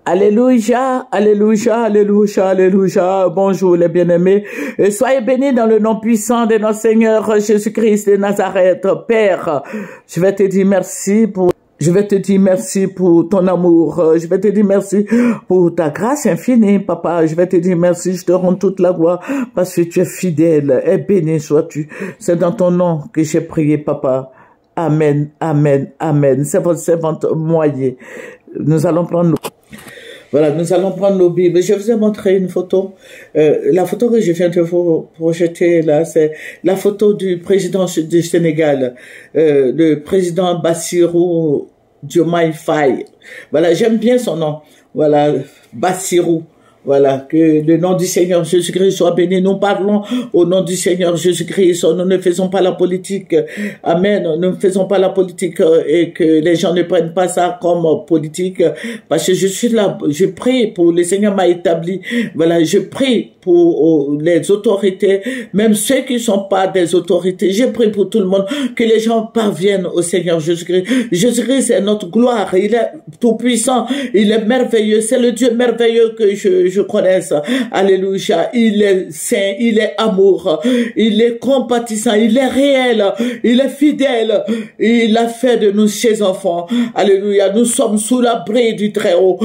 Alléluia, alléluia, alléluia, alléluia. Bonjour les bien-aimés. Et soyez bénis dans le nom puissant de notre Seigneur Jésus-Christ de Nazareth. Père, je vais te dire merci pour ton amour. Je vais te dire merci pour ta grâce infinie, papa. Je vais te dire merci. Je te rends toute la gloire parce que tu es fidèle. Et béni sois-tu. C'est dans ton nom que j'ai prié, papa. Amen, amen, amen. C'est votre servante Moyer. Nous allons prendre nos Bibles. Je vous ai montré une photo. La photo que je viens de vous projeter là, c'est la photo du président du Sénégal, le président Bassirou Diomaye Faye. Voilà, j'aime bien son nom. Voilà, Bassirou. Voilà, que le nom du Seigneur Jésus-Christ soit béni. Nous parlons au nom du Seigneur Jésus-Christ. Nous ne faisons pas la politique. Amen. Nous ne faisons pas la politique et que les gens ne prennent pas ça comme politique. Parce que je suis là, je prie pour le Seigneur m'a établi. Voilà, je prie pour les autorités, même ceux qui ne sont pas des autorités. Je prie pour tout le monde, que les gens parviennent au Seigneur Jésus-Christ. Jésus-Christ est notre gloire. Il est tout puissant. Il est merveilleux. C'est le Dieu merveilleux que je connaisse. Alléluia. Il est saint, il est amour, il est compatissant, il est réel, il est fidèle. Il a fait de nous ses enfants. Alléluia. Nous sommes sous l'abri du Très-Haut.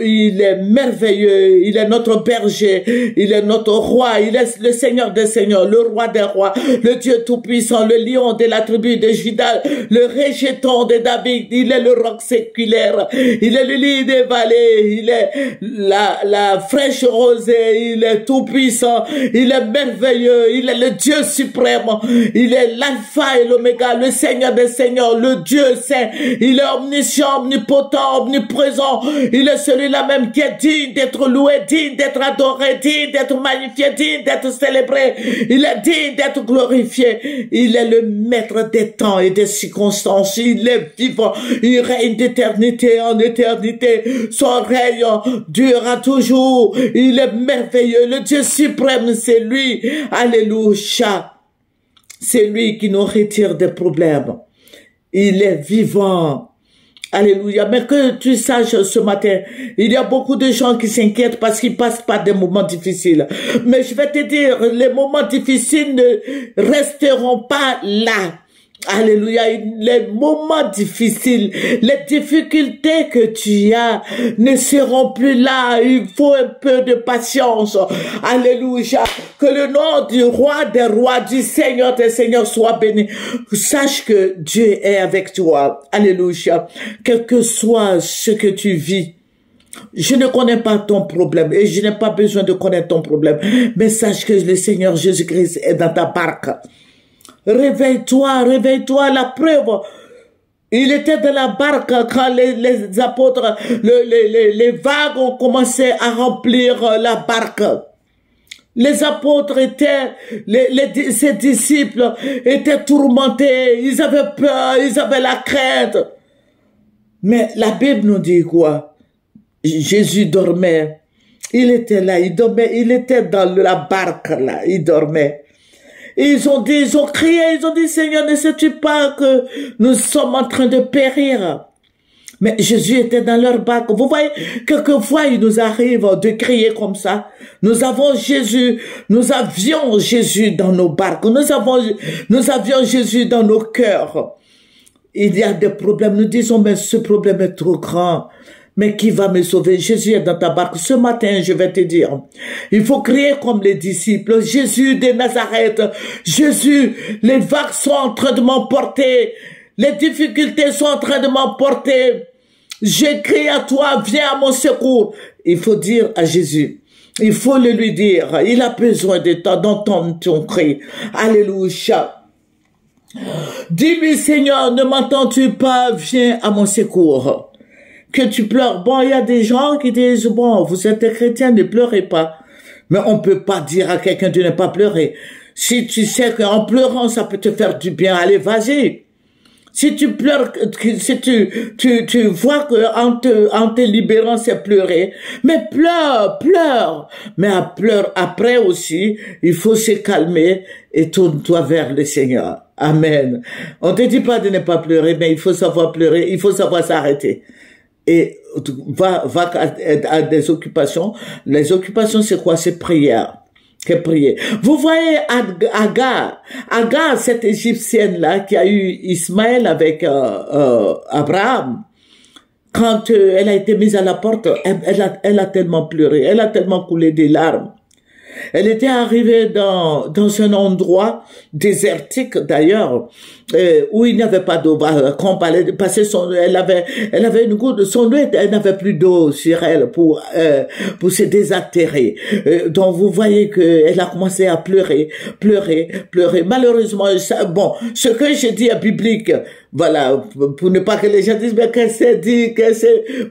Il est merveilleux. Il est notre berger. Il est notre roi. Il est le Seigneur des seigneurs, le roi des rois, le Dieu tout-puissant, le lion de la tribu de Juda, le rejeton de David. Il est le roc séculaire. Il est le lit des vallées. Il est la fraîche rosée, il est tout puissant, il est merveilleux, il est le Dieu suprême, il est l'alpha et l'oméga, le Seigneur des seigneurs, le Dieu saint, il est omniscient, omnipotent, omniprésent, il est celui-là même qui est digne d'être loué, digne d'être adoré, digne d'être magnifié, digne d'être célébré, il est digne d'être glorifié, il est le maître des temps et des circonstances, il est vivant, il règne d'éternité en éternité, son règne durera toujours. Il est merveilleux. Le Dieu suprême, c'est lui. Alléluia. C'est lui qui nous retire des problèmes. Il est vivant. Alléluia. Mais que tu saches ce matin, il y a beaucoup de gens qui s'inquiètent parce qu'ils passent par des moments difficiles. Mais je vais te dire, les moments difficiles ne resteront pas là. Alléluia, les moments difficiles, les difficultés que tu as ne seront plus là. Il faut un peu de patience. Alléluia. Que le nom du roi des rois, du Seigneur des seigneurs soit béni. Sache que Dieu est avec toi. Alléluia. Quel que soit ce que tu vis. Je ne connais pas ton problème et je n'ai pas besoin de connaître ton problème. Mais sache que le Seigneur Jésus-Christ est dans ta barque. Réveille-toi, réveille-toi, la preuve. Il était dans la barque quand les apôtres, les vagues ont commencé à remplir la barque. Les apôtres étaient, ses disciples étaient tourmentés, ils avaient peur, ils avaient la crainte. Mais la Bible nous dit quoi? Jésus dormait. Il était là, il dormait, il était dans la barque là, il dormait. Ils ont crié, ils ont dit, Seigneur, ne sais-tu pas que nous sommes en train de périr? Mais Jésus était dans leur barque. Vous voyez, quelquefois, il nous arrive de crier comme ça. Nous avions Jésus dans nos barques. Nous avions Jésus dans nos cœurs. Il y a des problèmes. Nous disons, mais ce problème est trop grand. Mais qui va me sauver? Jésus est dans ta barque. Ce matin, je vais te dire, il faut crier comme les disciples. Jésus de Nazareth, Jésus, les vagues sont en train de m'emporter. Les difficultés sont en train de m'emporter. Je crie à toi, viens à mon secours. Il faut dire à Jésus. Il faut le lui dire. Il a besoin de toi, d'entendre ton cri. Alléluia. Dis-lui, Seigneur, ne m'entends-tu pas? Viens à mon secours. Que tu pleures. Bon, il y a des gens qui disent, bon, vous êtes chrétien, ne pleurez pas. Mais on peut pas dire à quelqu'un de ne pas pleurer. Si tu sais qu'en pleurant, ça peut te faire du bien, allez, vas-y. Si tu pleures, si tu vois que en te libérant, c'est pleurer. Mais pleure. Mais après aussi, il faut se calmer et tourne-toi vers le Seigneur. Amen. On te dit pas de ne pas pleurer, mais il faut savoir pleurer, il faut savoir s'arrêter. et va à des occupations. Les occupations, c'est quoi? C'est prière. Que prier. Vous voyez Agar, cette Égyptienne-là qui a eu Ismaël avec Abraham, quand elle a été mise à la porte, elle a tellement pleuré, elle a tellement coulé des larmes. Elle était arrivée dans un endroit désertique d'ailleurs, où il n'y avait pas d'eau. Parce elle avait une goutte, son eau, elle n'avait plus d'eau sur elle pour se désaltérer. Donc vous voyez que elle a commencé à pleurer. Malheureusement, ce que je dis est biblique. Voilà, pour ne pas que les gens disent, mais qu'est-ce qu'elle dit,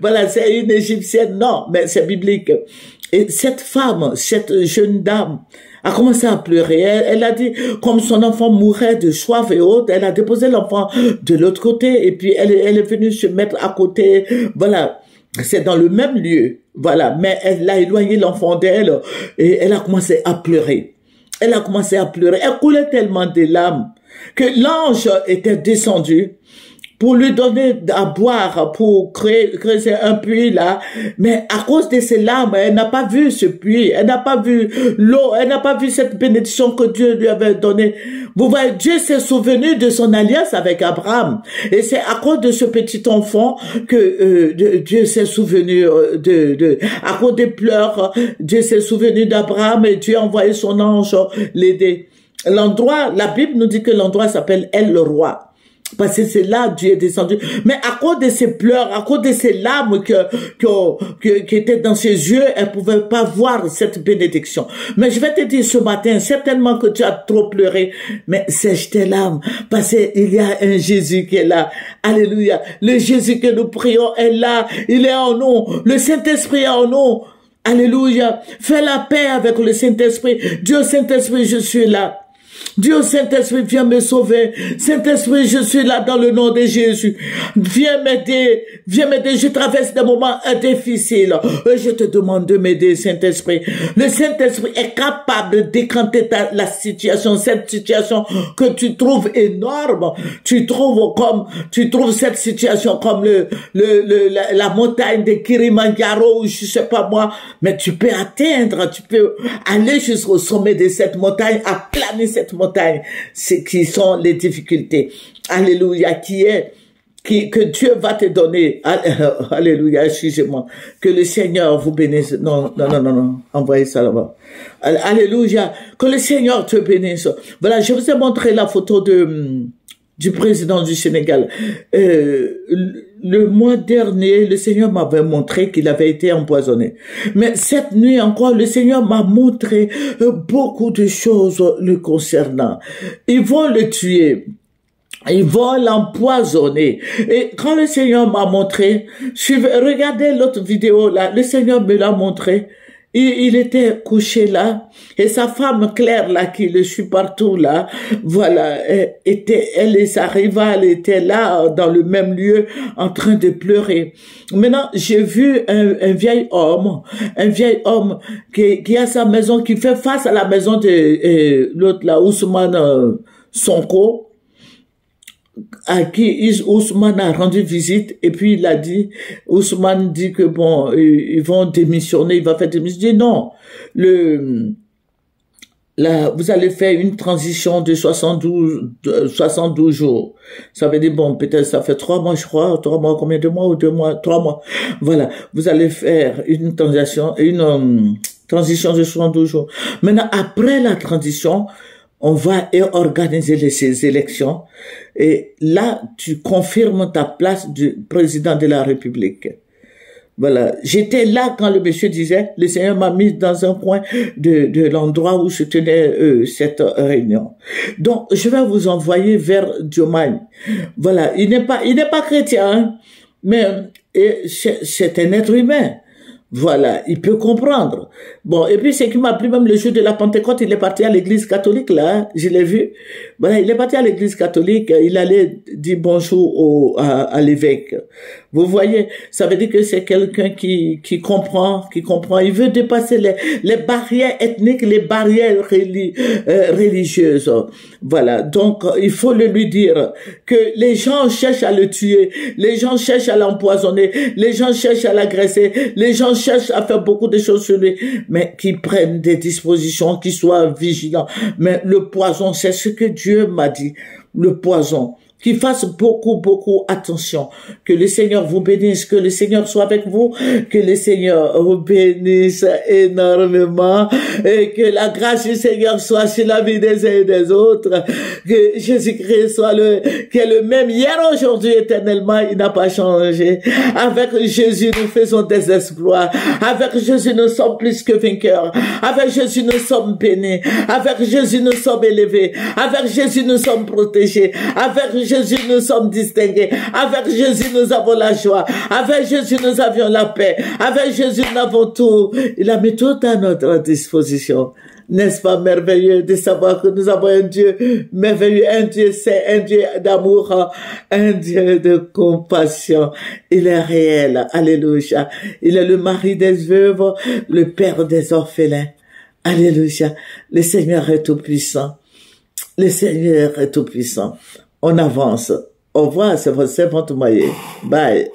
voilà, c'est une Égyptienne. Non, mais c'est biblique. Et cette femme, cette jeune dame, a commencé à pleurer. Elle a dit, comme son enfant mourait de soif et autres, elle a déposé l'enfant de l'autre côté et puis elle est venue se mettre à côté. Voilà, c'est dans le même lieu. Voilà, mais elle a éloigné l'enfant d'elle et elle a commencé à pleurer. Elle a commencé à pleurer. Elle coulait tellement des larmes que l'ange était descendu pour lui donner à boire, pour créer un puits là. Mais à cause de ses larmes, elle n'a pas vu ce puits, elle n'a pas vu l'eau, elle n'a pas vu cette bénédiction que Dieu lui avait donnée. Vous voyez, Dieu s'est souvenu de son alliance avec Abraham. Et c'est à cause de ce petit enfant que Dieu s'est souvenu à cause des pleurs, Dieu s'est souvenu d'Abraham et Dieu a envoyé son ange l'aider. L'endroit, la Bible nous dit que l'endroit s'appelle El Roi. Parce que c'est là Dieu est descendu. Mais à cause de ses pleurs, à cause de ses larmes qui étaient dans ses yeux, elle pouvait pas voir cette bénédiction. Mais je vais te dire ce matin, certainement que tu as trop pleuré, mais sèche tes larmes. Parce qu'il y a un Jésus qui est là. Alléluia. Le Jésus que nous prions est là. Il est en nous. Le Saint-Esprit est en nous. Alléluia. Fais la paix avec le Saint-Esprit. Dieu Saint-Esprit, je suis là. Dieu Saint-Esprit, viens me sauver. Saint-Esprit, je suis là dans le nom de Jésus. Viens m'aider. Je traverse des moments difficiles. Et je te demande de m'aider, Saint-Esprit. Le Saint-Esprit est capable de décanter la situation, cette situation que tu trouves énorme. Tu trouves cette situation comme la montagne de Kilimanjaro ou je sais pas moi. Mais tu peux atteindre, tu peux aller jusqu'au sommet de cette montagne, aplaner cette montagne, c'est qui sont les difficultés. Alléluia, que Dieu va te donner. Alléluia, excusez-moi. Que le Seigneur vous bénisse. Non, envoyez ça là-bas. Alléluia. Que le Seigneur te bénisse. Voilà, je vous ai montré la photo du président du Sénégal. Le mois dernier, le Seigneur m'avait montré qu'il avait été empoisonné. Mais cette nuit encore, le Seigneur m'a montré beaucoup de choses le concernant. Ils vont le tuer. Ils vont l'empoisonner. Et quand le Seigneur m'a montré, regardez l'autre vidéo là, le Seigneur me l'a montré. Il était couché là, et sa femme Claire là, qui le suit partout là, voilà, elle et sa rivale étaient là, dans le même lieu, en train de pleurer. Maintenant, j'ai vu un vieil homme qui a sa maison, qui fait face à la maison de l'autre là, Ousmane Sonko, à qui Ousmane a rendu visite et puis il a dit, Ousmane dit que bon, ils vont démissionner, il va faire démissionner. Non, vous allez faire une transition de 72 jours. Ça veut dire, bon, peut-être ça fait 3 mois, je crois, 3 mois, combien de mois ou 2 mois, 3 mois. Voilà, vous allez faire une transition de 72 jours. Maintenant, après la transition, on va organiser ces élections et là, tu confirmes ta place de président de la République. Voilà. J'étais là quand le monsieur disait, le Seigneur m'a mis dans un coin de l'endroit où se tenait cette réunion. Donc, je vais vous envoyer vers Diomaye. Voilà. Il n'est pas chrétien, hein, mais c'est un être humain. Voilà, il peut comprendre. Bon, et puis ce qui m'a plu, même le jour de la Pentecôte, il est parti à l'église catholique, là, hein, je l'ai vu. Voilà, il est parti à l'église catholique, il allait dire bonjour à l'évêque. Vous voyez, ça veut dire que c'est quelqu'un qui comprend, il veut dépasser les barrières ethniques, les barrières religieuses. Voilà, donc il faut le lui dire que les gens cherchent à le tuer, les gens cherchent à l'empoisonner, les gens cherchent à l'agresser, les gens cherchent à faire beaucoup de choses sur lui, mais qu'ils prennent des dispositions, qu'ils soient vigilants. Mais le poison, c'est ce que Dieu m'a dit, le poison. Qu'il fasse beaucoup attention. Que le Seigneur vous bénisse, que le Seigneur soit avec vous, que le Seigneur vous bénisse énormément et que la grâce du Seigneur soit sur la vie des uns et des autres. Que Jésus-Christ soit le même hier, aujourd'hui, éternellement, il n'a pas changé. Avec Jésus, nous faisons des exploits. Avec Jésus, nous sommes plus que vainqueurs. Avec Jésus, nous sommes bénis. Avec Jésus, nous sommes élevés. Avec Jésus, nous sommes protégés. Avec Jésus, nous sommes distingués. Avec Jésus, nous avons la joie. Avec Jésus, nous avions la paix. Avec Jésus, nous avons tout. Il a mis tout à notre disposition. N'est-ce pas merveilleux de savoir que nous avons un Dieu merveilleux, un Dieu saint, un Dieu d'amour, un Dieu de compassion. Il est réel. Alléluia. Il est le mari des veuves, le père des orphelins. Alléluia. Le Seigneur est tout puissant. Le Seigneur est tout puissant. On avance. Au revoir, c'est votre servante Maïe. Bye.